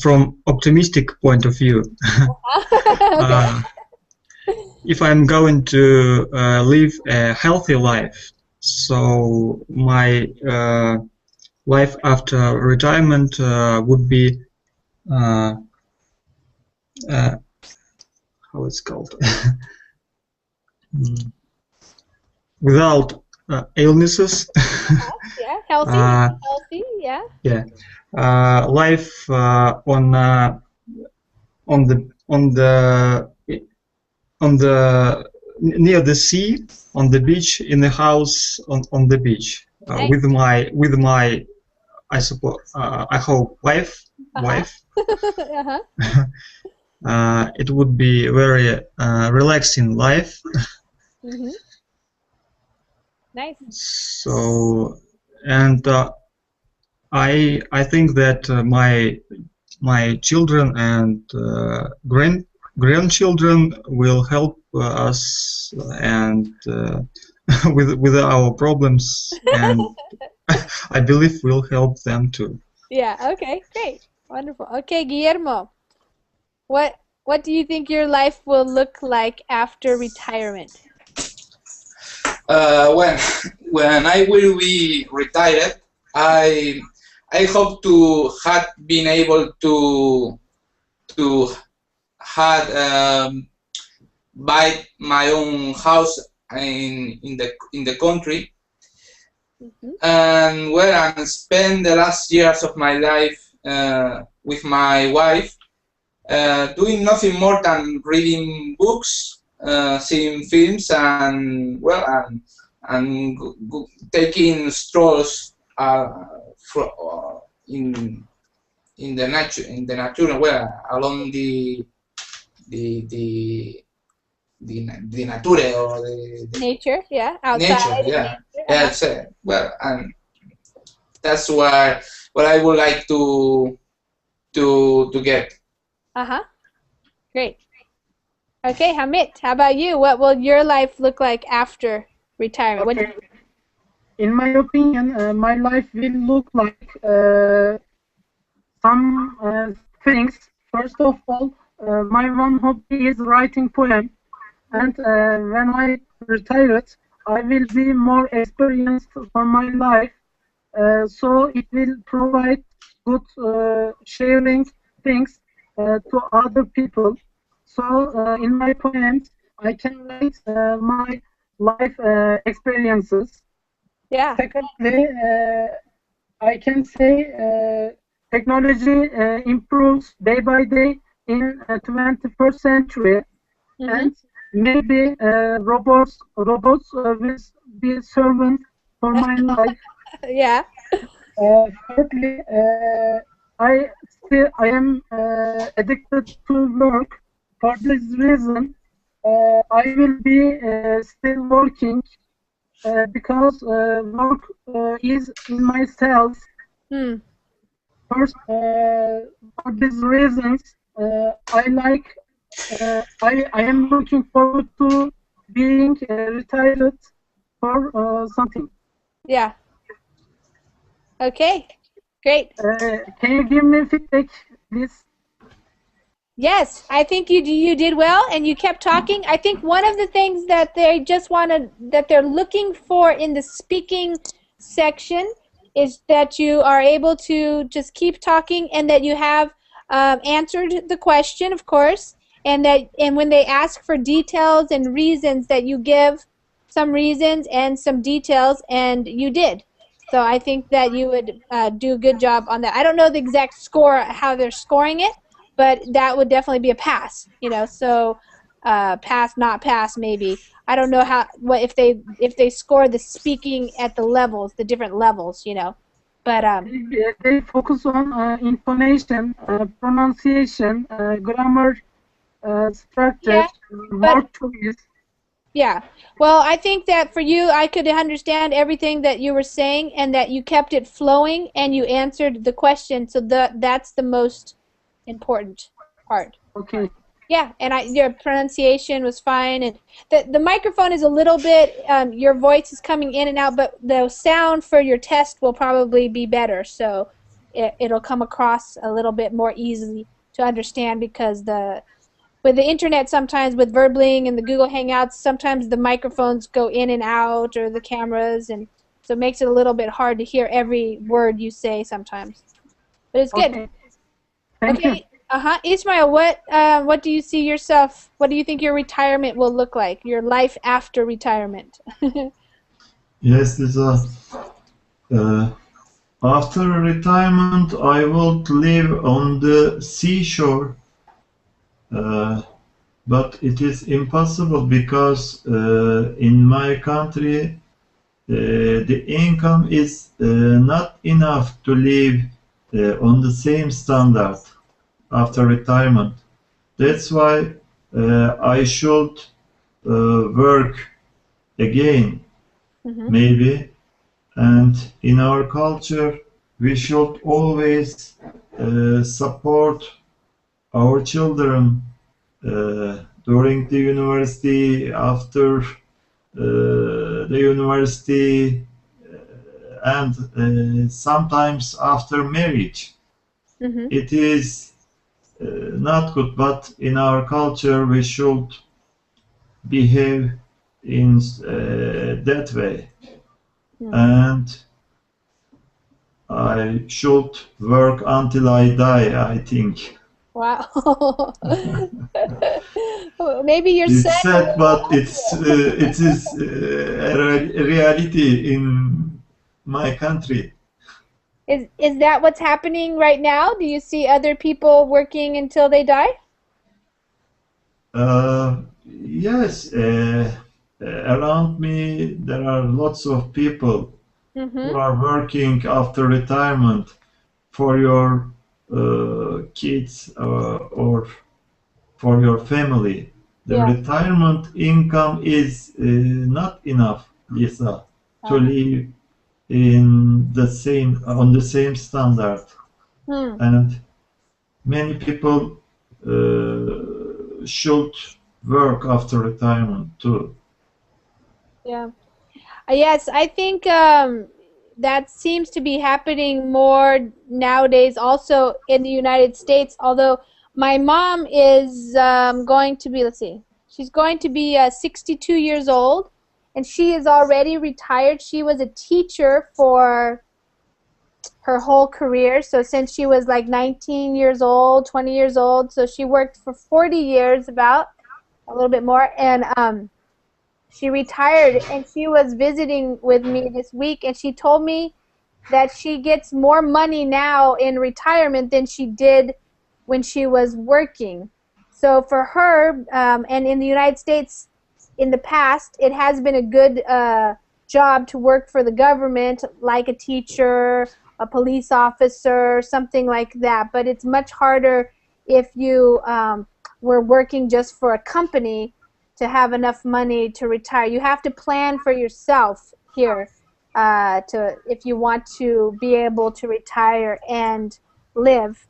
from optimistic point of view, Okay. if I'm going to live a healthy life, so my life after retirement would be how it's called without illnesses. Yeah, healthy, yeah. Yeah, life on the near the sea, on the beach, in the house on the beach, Nice. with my I suppose I hope wife. Uh-huh. It would be very relaxing life. Mm-hmm. Nice. So, and I think that my children and grandchildren will help us and with our problems, and I believe we'll help them too. Yeah, okay, great. Wonderful. Okay, Guillermo, what do you think your life will look like after retirement? When I will be retired, I hope to have been able to have buy my own house in the country, and and spend the last years of my life with my wife, doing nothing more than reading books, seeing films, and taking strolls in the nature, along the nature, or the nature, yeah, outside. Nature, yeah, nature. And that's what I would like to get. Great. Okay, Hamid, how about you? What will your life look like after retirement? Okay. In my opinion, my life will look like some things. First of all, my one hobby is writing poems, and when I retire, I will be more experienced for my life, so it will provide good sharing things to other people. So in my poems, I can write my life experiences. Yeah. Secondly, I can say technology improves day by day in 21st century, and maybe robots will be servant for my life. Yeah. Thirdly, I am addicted to work. For this reason, I will be still working because work is in myself. First, for these reasons, I am looking forward to being retired for something. Yeah. Okay. Great. Can you give me feedback please? Yes, I think you did well, and you kept talking. I think one of the things that they just wanted that they're looking for in the speaking section is that you are able to just keep talking and that you have answered the question, of course, and when they ask for details and reasons that you give some reasons and some details, and you did. So I think that you would do a good job on that. I don't know the exact score, how they're scoring it, but that would definitely be a pass, you know. So pass, not pass, maybe. I don't know what if they score the speaking at the levels, the different levels, you know. But They focus on intonation, pronunciation, grammar, structure, yeah, but word choice. yeah. Well, I think that for you, I could understand everything that you were saying, and that you kept it flowing and you answered the question. So that's the most important part. Okay. Yeah, and your pronunciation was fine, and the microphone is a little bit, your voice is coming in and out, but the sound for your test will probably be better, so it'll come across a little bit more easily to understand, because with the internet sometimes, with Verbling and the Google Hangouts, sometimes the microphones go in and out, or the cameras, and so it makes it a little bit hard to hear every word you say sometimes. But it's good. Okay. Thank you. Ismail, what do you see yourself? What do you think your retirement will look like? Your life after retirement? Yes, after retirement, I would live on the seashore, but it is impossible because in my country the income is not enough to live on the same standard after retirement. That's why I should work again, maybe. And in our culture, we should always support our children during the university, after the university, and sometimes after marriage. It is not good, but in our culture we should behave in that way. And I should work until I die, I think. Wow. Maybe your It's son. sad, but it is a reality in my country. Is that what's happening right now? Do you see other people working until they die? Yes, around me there are lots of people who are working after retirement for your kids or for your family. The retirement income is not enough, Lisa, to live on the same standard. And many people should work after retirement too. Yeah. Yes, I think that seems to be happening more nowadays also in the United States, although my mom is going to be, let's see, she's going to be 62 years old, and she is already retired. She was a teacher for her whole career, so since she was like 19 years old, 20 years old, so she worked for 40 years, about a little bit more, and she retired, and she was visiting with me this week, and she told me that she gets more money now in retirement than she did when she was working. So for her, and in the United States in the past, it has been a good job to work for the government, like a teacher, a police officer, something like that. But it's much harder if you were working just for a company to have enough money to retire. You have to plan for yourself here if you want to be able to retire and live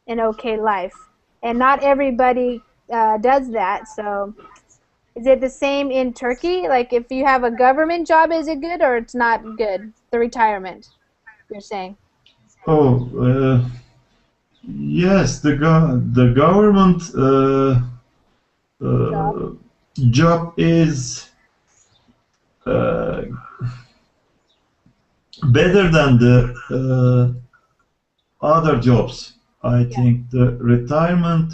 an okay life. And not everybody does that. So is it the same in Turkey? Like if you have a government job, is it good or it's not good, the retirement, you're saying? Oh, Yes, the government uh, job is uh, better than the other jobs. I Yeah. think the retirement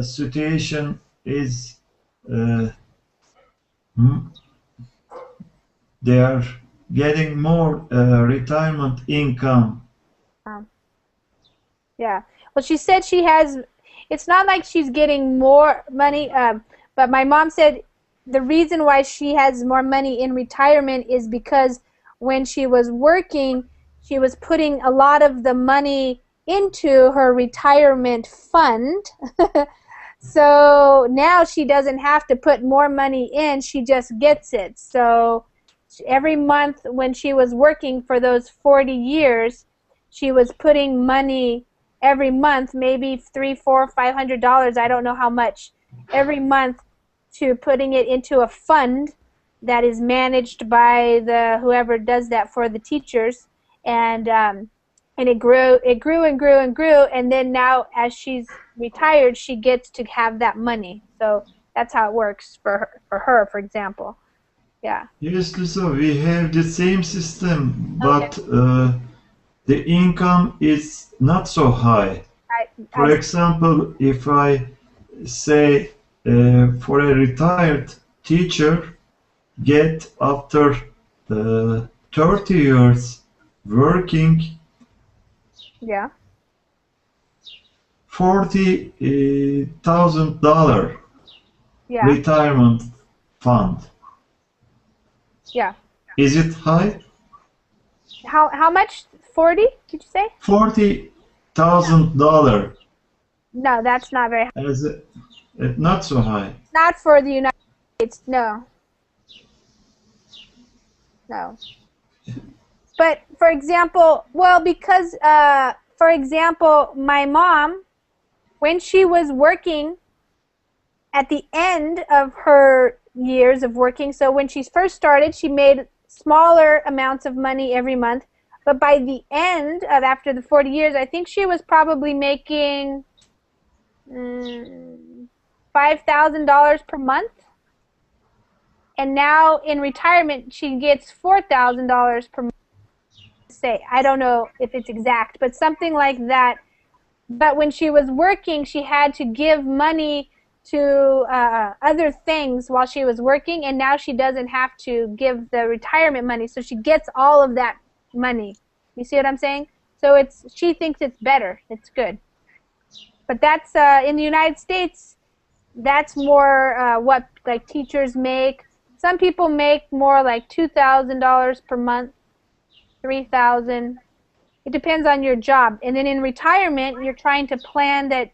situation is uh, m- they are getting more retirement income. Um, yeah. Well, she said she has, it's not like she's getting more money, but my mom said the reason why she has more money in retirement is because when she was working, she was putting a lot of the money into her retirement fund. So now she doesn't have to put more money in, she just gets it. So every month when she was working for those 40 years, she was putting money every month, maybe $300, $400, $500, I don't know how much, every month, to putting it into a fund that is managed by the whoever does that for the teachers. And it grew and grew and grew, and then now as she's retired, she gets to have that money. So that's how it works for her, for example. Yeah. Yes, Lisa, we have the same system, Okay. but the income is not so high. For I example, if I say for a retired teacher get after 30 years working Yeah. $40,000 Yeah. retirement fund. Yeah. Is it high? How much? 40? Did you say? $40,000 No, that's not very high. as a, not so high. Not for the United States. No. No. But for example, well, because for example, my mom, when she was working at the end of her years of working, so when she first started, she made smaller amounts of money every month. But by the end of after the 40 years, I think she was probably making $5,000 per month. And now in retirement, she gets $4,000 per month. Say, I don't know if it's exact, but something like that. But when she was working, she had to give money to other things while she was working, and now she doesn't have to give the retirement money, so she gets all of that money. You see what I'm saying? So she thinks it's better. It's good. But that's in the United States. That's more what like teachers make. Some people make more like $2,000 per month, 3,000. It depends on your job. And then in retirement, you're trying to plan that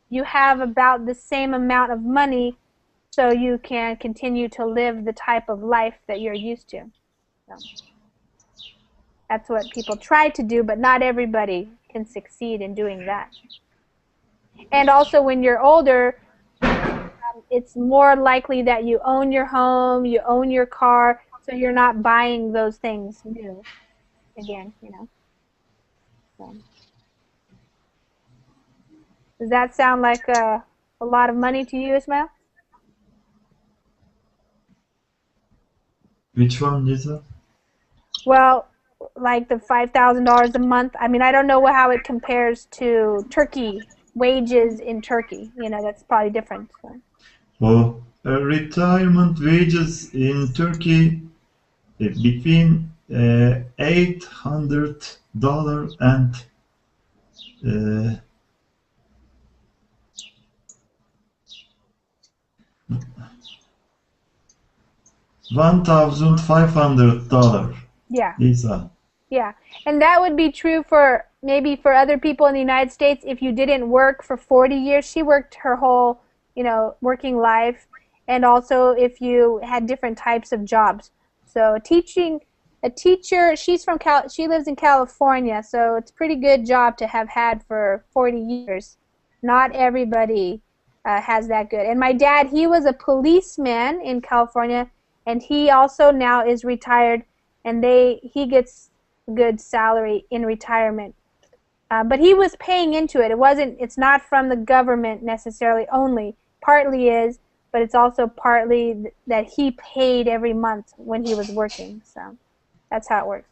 you have about the same amount of money so you can continue to live the type of life that you're used to. So that's what people try to do, but not everybody can succeed in doing that. And also when you're older, it's more likely that you own your home, you own your car, so you're not buying those things new again, you know. So, does that sound like a lot of money to you, Ismail? Which one, Lisa? Well, like the $5,000 a month. I mean, I don't know how it compares to Turkey wages in Turkey. You know, that's probably different. So. Oh, retirement wages in Turkey between $800 and uh, $1,500. Yeah. Lisa. Yeah, and that would be true for maybe for other people in the United States if you didn't work for 40 years. She worked her whole, you know, working life, and also if you had different types of jobs. So a teacher, she lives in California, so it's a pretty good job to have had for 40 years. Not everybody has that good. And my dad, he was a policeman in California, and he also now is retired, and he gets good salary in retirement. But he was paying into it. It's not from the government necessarily only. Partly is, but it's also partly that he paid every month when he was working. So that's how it works.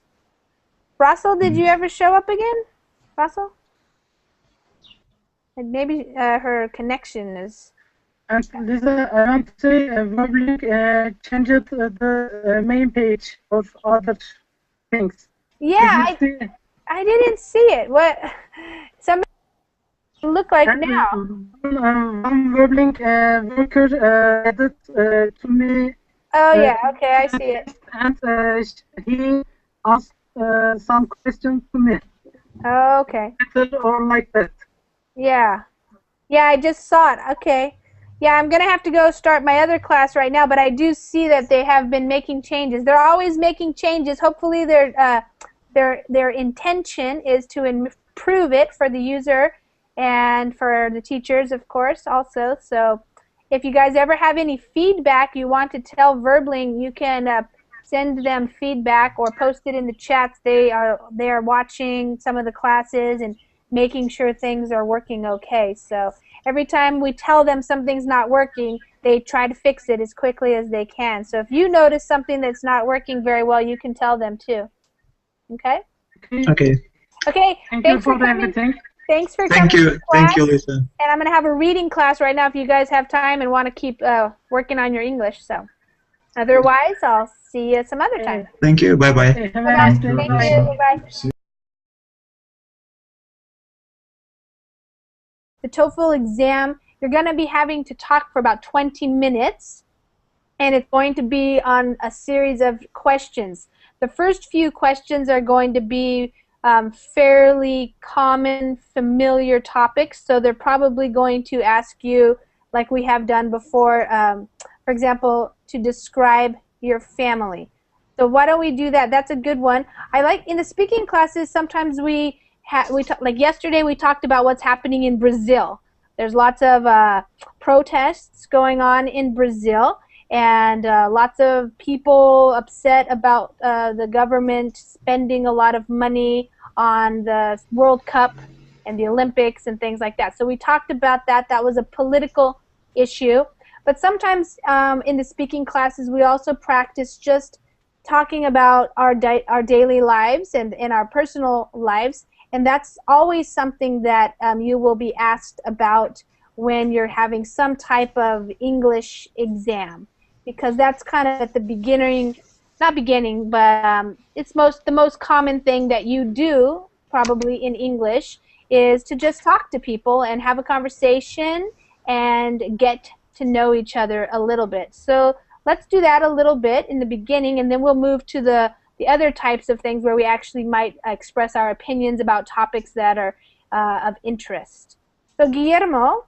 Russell, did you ever show up again? Russell? And maybe her connection is... And Lisa, I want to say Verbling changed the main page of other things. Yeah, I didn't see it. What? Somebody look like and now. One Verbling worker added to me. Oh yeah, okay, I see it. And he asked some questions to me. Oh, okay. Better or like that. Yeah. Yeah, I just saw it. Okay. Yeah, I'm going to have to go start my other class right now, but I do see that they have been making changes. They're always making changes. Hopefully their intention is to improve it for the user and for the teachers, of course, also. So if you guys ever have any feedback you want to tell Verbling, you can send them feedback or post it in the chats. They are watching some of the classes and making sure things are working okay. So every time we tell them something's not working, they try to fix it as quickly as they can. So if you notice something that's not working very well, you can tell them too. Okay? Okay. Okay. Thank you for everything. Thanks for Thank coming you. to class. Thank you, Lisa. And I'm going to have a reading class right now if you guys have time and want to keep working on your English. So otherwise, I'll see you some other time. Thank you. Bye-bye. Have a nice day. Thank you. Bye-bye. The TOEFL exam, you're going to be having to talk for about 20 minutes, and it's going to be on a series of questions. The first few questions are going to be fairly common, familiar topics, so they're probably going to ask you, like we have done before, for example, to describe your family. So why don't we do that? That's a good one. I like in the speaking classes, sometimes like yesterday we talked about what's happening in Brazil. There's lots of protests going on in Brazil, and lots of people upset about the government spending a lot of money on the World Cup and the Olympics and things like that. So we talked about that. That was a political issue. But sometimes in the speaking classes we also practice just talking about our daily lives and in our personal lives, and that's always something that you will be asked about when you're having some type of English exam, because that's kind of at the beginning, not beginning, but it's the most common thing that you do probably in English is to just talk to people and have a conversation and get to know each other a little bit. So let's do that a little bit in the beginning, and then we'll move to the other types of things where we actually might express our opinions about topics that are of interest. So Guillermo,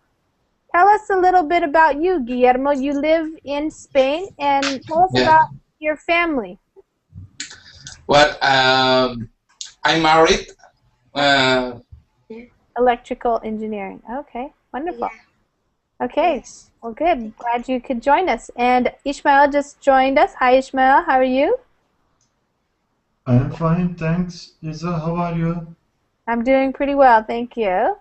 tell us a little bit about you, Guillermo. You live in Spain, and tell us about your family. Well, I'm married. Electrical engineering. Okay, wonderful. Yeah. Okay, Yes. well good. Glad you could join us. And Ishmael just joined us. Hi Ishmael, how are you? I'm fine, thanks. Lisa, how are you? I'm doing pretty well, thank you.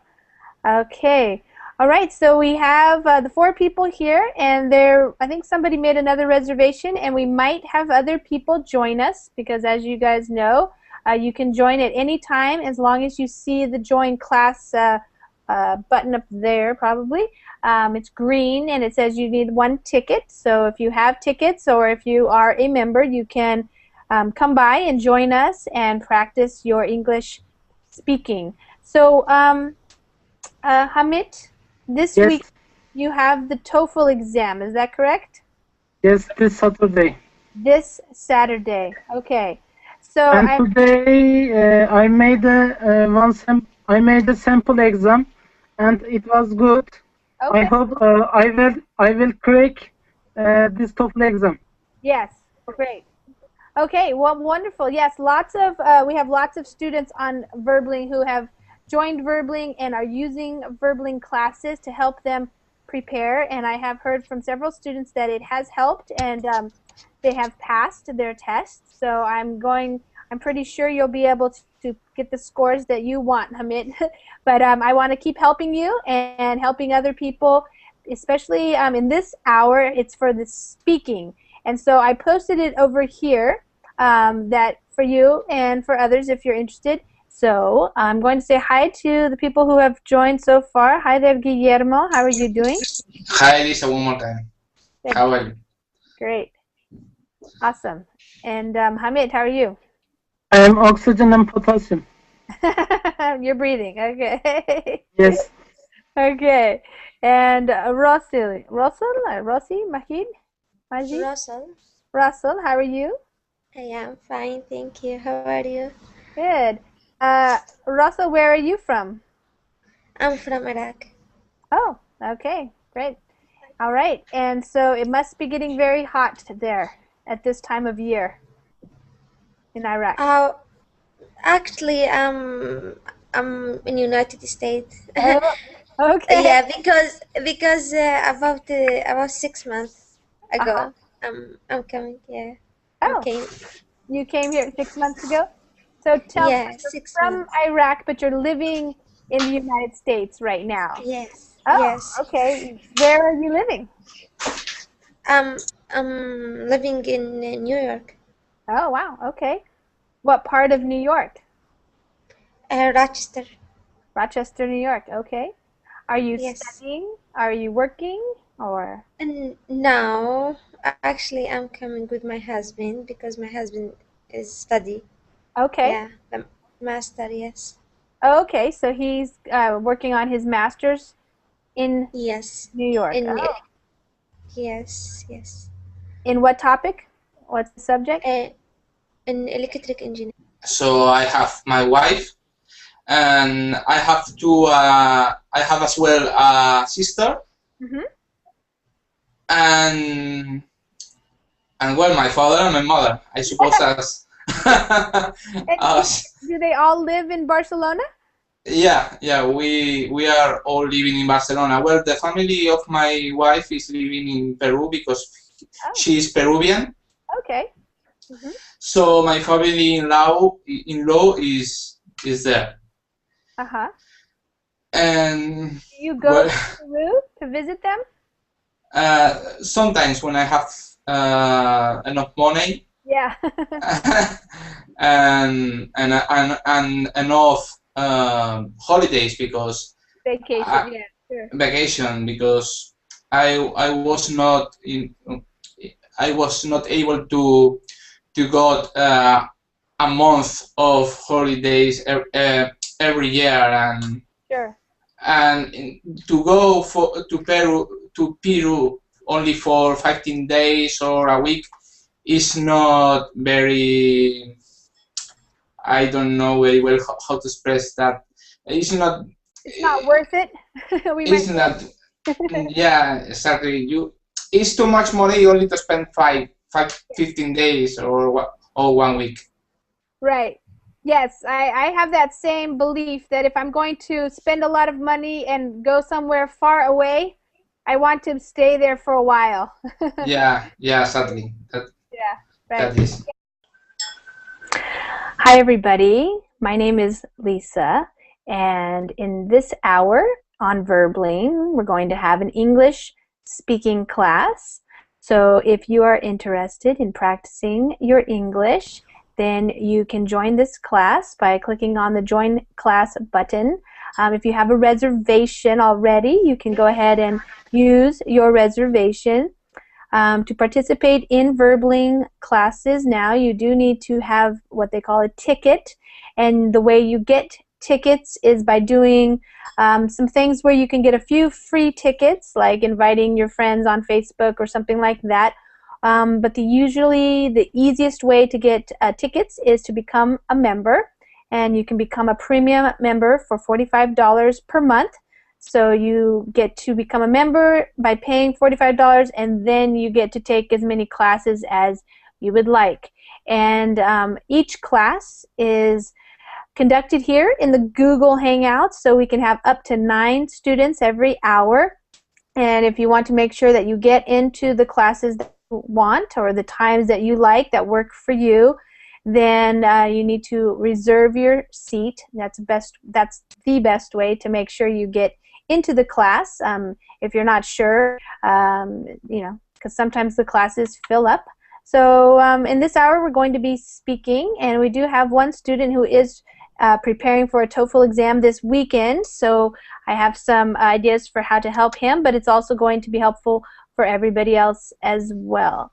Okay. All right, so we have the 4 people here, and I think somebody made another reservation, and we might have other people join us, because as you guys know, you can join at any time as long as you see the join class button up there, probably. It's green, and it says you need 1 ticket. So if you have tickets, or if you are a member, you can come by and join us and practice your English speaking. So Hamid, this week you have the TOEFL exam, is that correct? Yes, this Saturday. This Saturday, okay. So and today I made a sample exam, and it was good. Okay. I hope I will crack this TOEFL exam. Yes, great. Okay, well, wonderful. Yes, we have lots of students on Verbling who have joined Verbling and are using Verbling classes to help them prepare. And I have heard from several students that it has helped, and they have passed their tests. So I'm pretty sure you'll be able to get the scores that you want, Hamid. But I want to keep helping you and helping other people, especially in this hour. It's for the speaking, and so I posted it over here that for you and for others if you're interested. So I'm going to say hi to the people who have joined so far. Hi there, Guillermo. How are you doing? Hi, Lisa, one more time. Good. How are you? Great. Awesome. And Hamid, how are you? I am oxygen and potassium. You're breathing. Okay. Yes. Okay. And Russell, Rossi, Majid? Russell, how are you? I am fine, thank you. How are you? Good. Russell, where are you from? I'm from Iraq. Oh, okay. Great. All right. And so it must be getting very hot there at this time of year in Iraq. Actually, I'm in United States. Oh, okay. Yeah, because about 6 months ago, I'm coming. Yeah, I Oh, came. you came here 6 months ago? So tell me, Yeah, you're 6 from months. Iraq, but you're living in the United States right now. Yes, Oh, yes. okay. Where are you living? I'm living in New York, Oh, wow. Okay. What part of New York? Rochester. Rochester, New York. Okay. Are you Yes. studying? Are you working? Or? And now, actually, I'm coming with my husband because my husband is study. Okay. Yeah, the master. Yes. Okay. So he's working on his master's in Yes. New York. In Oh. yes, yes. In what topic? What's the subject? In electric engineering. So I have my wife, and I have two. I have as well a sister, Mm-hmm. and well, my father and my mother. I suppose as as Do they all live in Barcelona? yeah. We are all living in Barcelona. Well, the family of my wife is living in Peru because she is Peruvian. Okay. Mm-hmm. So my family in law is there. Uh-huh. And Do you go to Peru to visit them? sometimes when I have enough money Yeah. and enough holidays because Vacation, yeah, sure. vacation because I was not able to got a month of holidays every year, and Sure. to go to Peru only for 15 days or a week is not very. I don't know very well how to express that. It's not. It's not worth it. It's not. Yeah, exactly. It's too much money only to spend 15 days or 1 week. Right. Yes, I have that same belief that if I'm going to spend a lot of money and go somewhere far away, I want to stay there for a while. Yeah, sadly. Yeah, right. That is. Hi, everybody. My name is Lisa, and in this hour on Verbling, we're going to have an English speaking class. So if you are interested in practicing your English, then you can join this class by clicking on the Join Class button. If you have a reservation already, you can go ahead and use your reservation. To participate in Verbling classes now, you do need to have what they call a ticket, and the way you get tickets is by doing some things where you can get a few free tickets, like inviting your friends on Facebook or something like that. But usually the easiest way to get tickets is to become a member, and you can become a premium member for $45 per month. So you get to become a member by paying $45, and then you get to take as many classes as you would like. And each class is conducted here in the Google Hangouts, so we can have up to 9 students every hour. And if you want to make sure that you get into the classes that you want or the times that you like that work for you, then you need to reserve your seat. That's the best way to make sure you get into the class. If you're not sure, you know, because sometimes the classes fill up. So in this hour we're going to be speaking, and we do have one student who is preparing for a TOEFL exam this weekend, so I have some ideas for how to help him, but it's also going to be helpful for everybody else as well.